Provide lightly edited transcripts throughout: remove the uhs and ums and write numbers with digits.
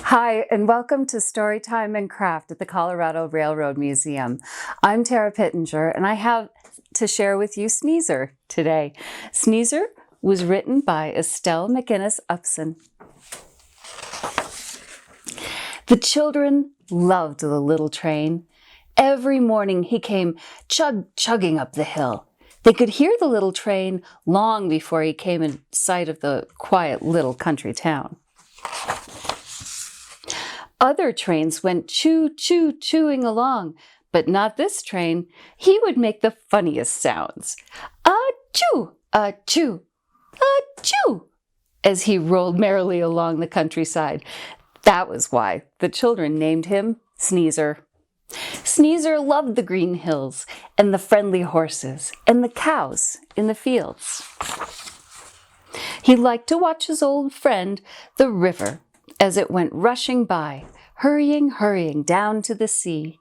Hi, and welcome to Storytime and Craft at the Colorado Railroad Museum. I'm Terra Pettinger, and I have to share with you Sneezer today. Sneezer was written by Estelle McInnes Upson. The children loved the little train. Every morning he came chugging up the hill. They could hear the little train long before he came in sight of the quiet little country town. Other trains went chewing along, but not this train. He would make the funniest sounds. Achoo, achoo, achoo, as he rolled merrily along the countryside. That was why the children named him Sneezer. Sneezer loved the green hills and the friendly horses and the cows in the fields. He liked to watch his old friend, the river, as it went rushing by, hurrying down to the sea.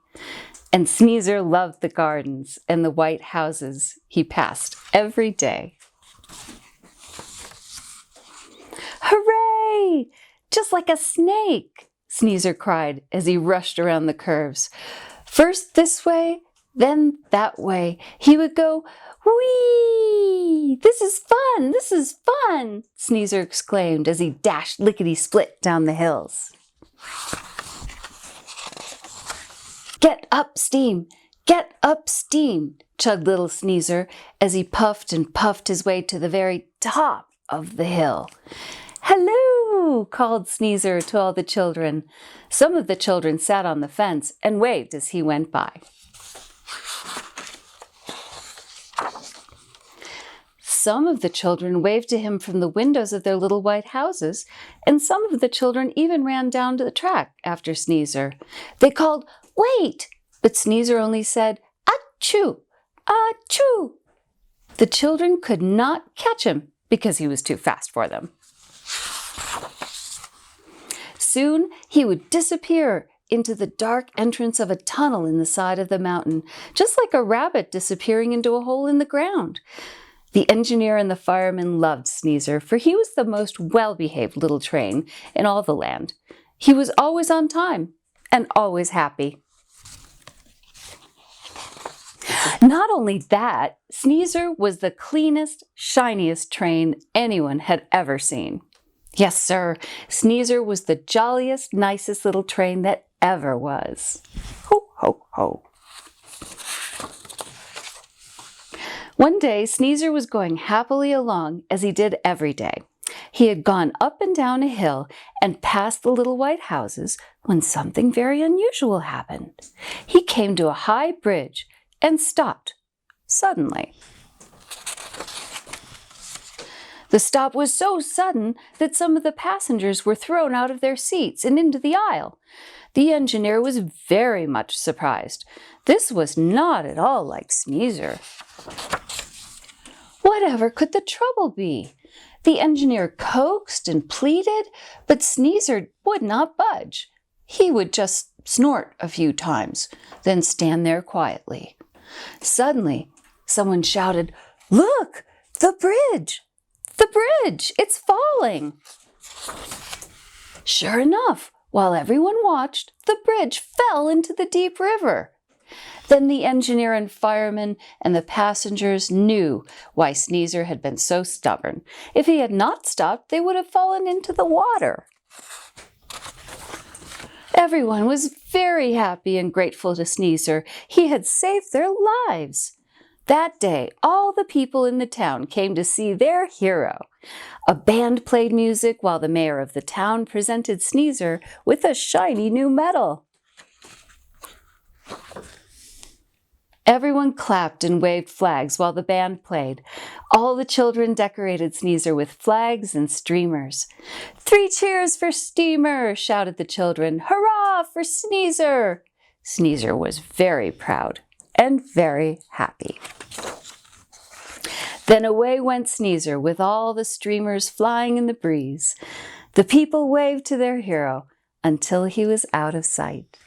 And Sneezer loved the gardens and the white houses he passed every day. Hooray! Just like a snake, Sneezer cried as he rushed around the curves. First this way, then that way. He would go, "Whee! This is fun! This is fun!" Sneezer exclaimed as he dashed lickety-split down the hills. "Get up steam! Get up steam!" chugged little Sneezer as he puffed and puffed his way to the very top of the hill. "Hello!" called Sneezer to all the children. Some of the children sat on the fence and waved as he went by. Some of the children waved to him from the windows of their little white houses, and some of the children even ran down to the track after Sneezer. They called, "Wait!" but Sneezer only said, "Achoo! Achoo!" The children could not catch him because he was too fast for them. Soon he would disappear into the dark entrance of a tunnel in the side of the mountain, just like a rabbit disappearing into a hole in the ground. The engineer and the fireman loved Sneezer, for he was the most well-behaved little train in all the land. He was always on time and always happy. Not only that, Sneezer was the cleanest, shiniest train anyone had ever seen. Yes, sir, Sneezer was the jolliest, nicest little train that ever was. Ho, ho, ho. One day, Sneezer was going happily along as he did every day. He had gone up and down a hill and past the little white houses when something very unusual happened. He came to a high bridge and stopped suddenly. The stop was so sudden that some of the passengers were thrown out of their seats and into the aisle. The engineer was very much surprised. This was not at all like Sneezer. Whatever could the trouble be? The engineer coaxed and pleaded, but Sneezer would not budge. He would just snort a few times, then stand there quietly. Suddenly, someone shouted, "Look, the bridge! The bridge! It's falling!" Sure enough, while everyone watched, the bridge fell into the deep river. Then the engineer and fireman and the passengers knew why Sneezer had been so stubborn. If he had not stopped, they would have fallen into the water. Everyone was very happy and grateful to Sneezer. He had saved their lives. That day, all the people in the town came to see their hero. A band played music while the mayor of the town presented Sneezer with a shiny new medal. Everyone clapped and waved flags while the band played. All the children decorated Sneezer with flags and streamers. "3 cheers for Steamer!" shouted the children. "Hurrah for Sneezer!" Sneezer was very proud and very happy. Then away went Sneezer with all the streamers flying in the breeze. The people waved to their hero until he was out of sight.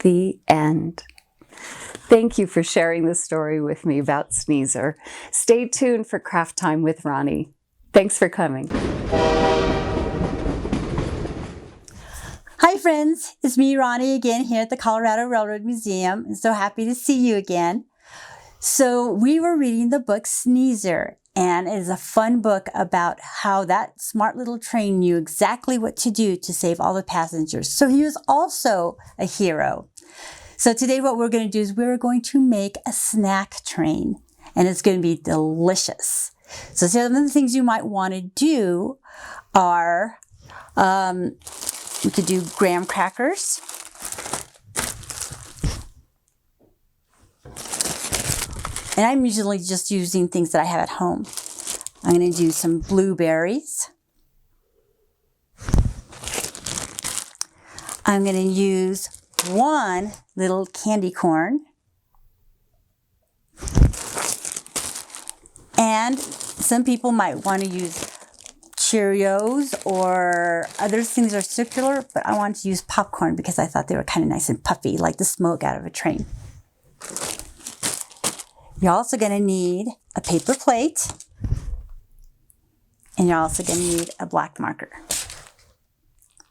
The end. Thank you for sharing this story with me about Sneezer. Stay tuned for Craft Time with Roni. Thanks for coming. friends, it's me, Roni, again here at the Colorado Railroad Museum. I'm so happy to see you again. So we were reading the book Sneezer, and it is a fun book about how that smart little train knew exactly what to do to save all the passengers. So he was also a hero. So today what we're going to do is we're going to make a snack train, and it's going to be delicious. So some of the things you might want to do are we could do graham crackers. And I'm usually just using things that I have at home. I'm going to do some blueberries. I'm going to use one little candy corn. And some people might want to use Cheerios or other things are circular, but I wanted to use popcorn because I thought they were kind of nice and puffy, like the smoke out of a train. You're also going to need a paper plate, and you're also going to need a black marker.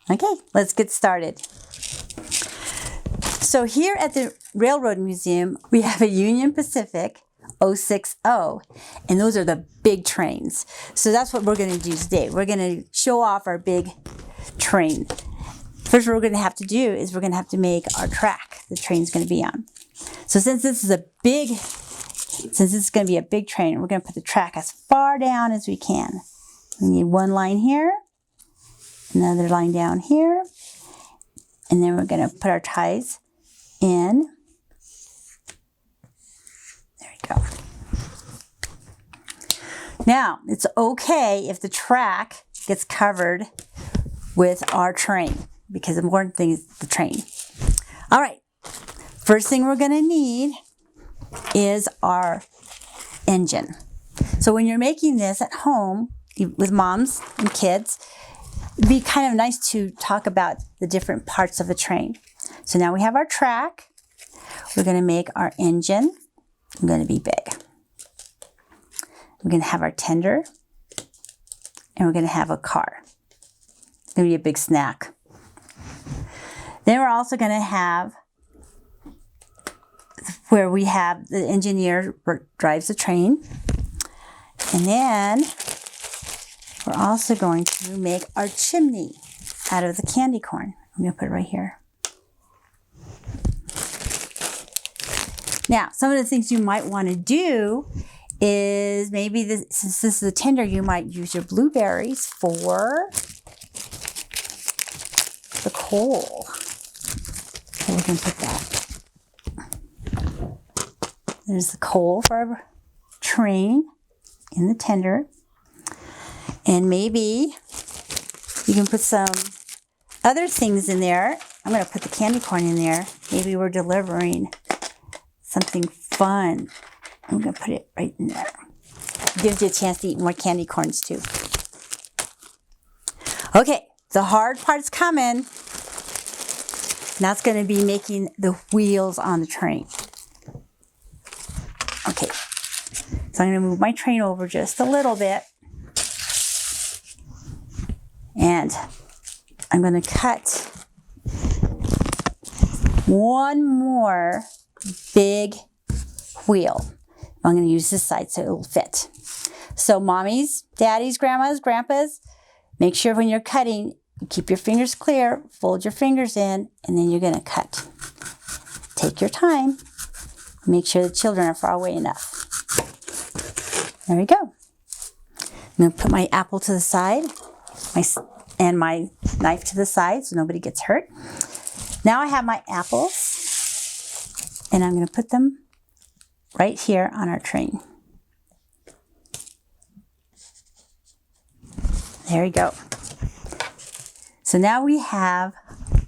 Okay, let's get started. So here at the Railroad Museum, we have a Union Pacific 060, and those are the big trains. So that's what we're going to do today. We're going to show off our big train. First, what we're going to have to do is we're going to have to make our track the train's going to be on. So since this is going to be a big train, we're going to put the track as far down as we can. We need one line here, another line down here, and then we're going to put our ties in. There we go. Now, it's okay if the track gets covered with our train, because the important thing is the train. All right, first thing we're going to need is our engine. So when you're making this at home with moms and kids, it'd be kind of nice to talk about the different parts of the train. So now we have our track. We're going to make our engine. It's going to be big. We're going to have our tender, and we're going to have a car. It's going to be a big snack. Then we're also going to have where we have the engineer drives the train. And then we're also going to make our chimney out of the candy corn. I'm going to put it right here. Now, some of the things you might want to do is maybe since this is a tender, you might use your blueberries for the coal. So we can put that. There's the coal for our train in the tender. And maybe you can put some other things in there. I'm going to put the candy corn in there. Maybe we're delivering something fun. I'm going to put it right in there. Gives you a chance to eat more candy corns too. Okay, the hard part's coming. Now it's going to be making the wheels on the train. Okay, so I'm going to move my train over just a little bit. And I'm going to cut one more big wheel. I'm going to use this side so it will fit. So mommies, daddies, grandmas, grandpas, make sure when you're cutting, you keep your fingers clear, fold your fingers in, and then you're going to cut. Take your time. Make sure the children are far away enough. There we go. I'm going to put my apple to the side and my knife to the side so nobody gets hurt. Now I have my apples, and I'm going to put them right here on our train. There we go. So now we have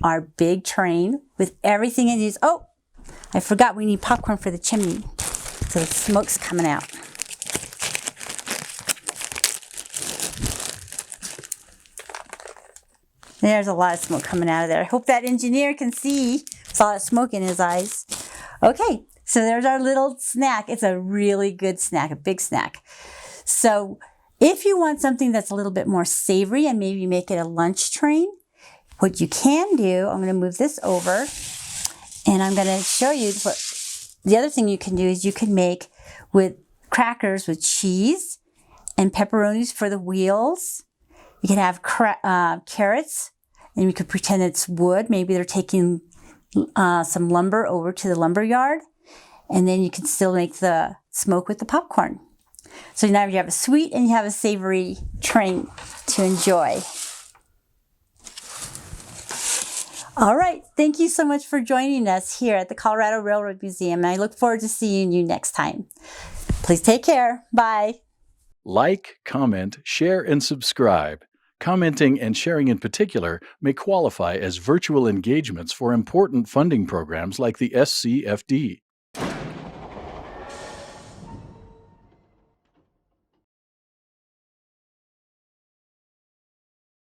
our big train with everything it needs. Oh, I forgot we need popcorn for the chimney. So the smoke's coming out. There's a lot of smoke coming out of there. I hope that engineer can see. Saw that smoke in his eyes. Okay, so there's our little snack. It's a really good snack, a big snack. So if you want something that's a little bit more savory and maybe make it a lunch train, What you can do, I'm going to move this over, and I'm going to show you what the other thing you can do is you can make with crackers with cheese and pepperonis for the wheels. You can have carrots, and you could pretend it's wood. Maybe they're taking some lumber over to the lumber yard, and then you can still make the smoke with the popcorn. So now you have a sweet and you have a savory train to enjoy. All right, thank you so much for joining us here at the Colorado Railroad Museum, and I look forward to seeing you next time. Please take care. Bye. Like, comment, share, and subscribe. Commenting and sharing in particular may qualify as virtual engagements for important funding programs like the SCFD.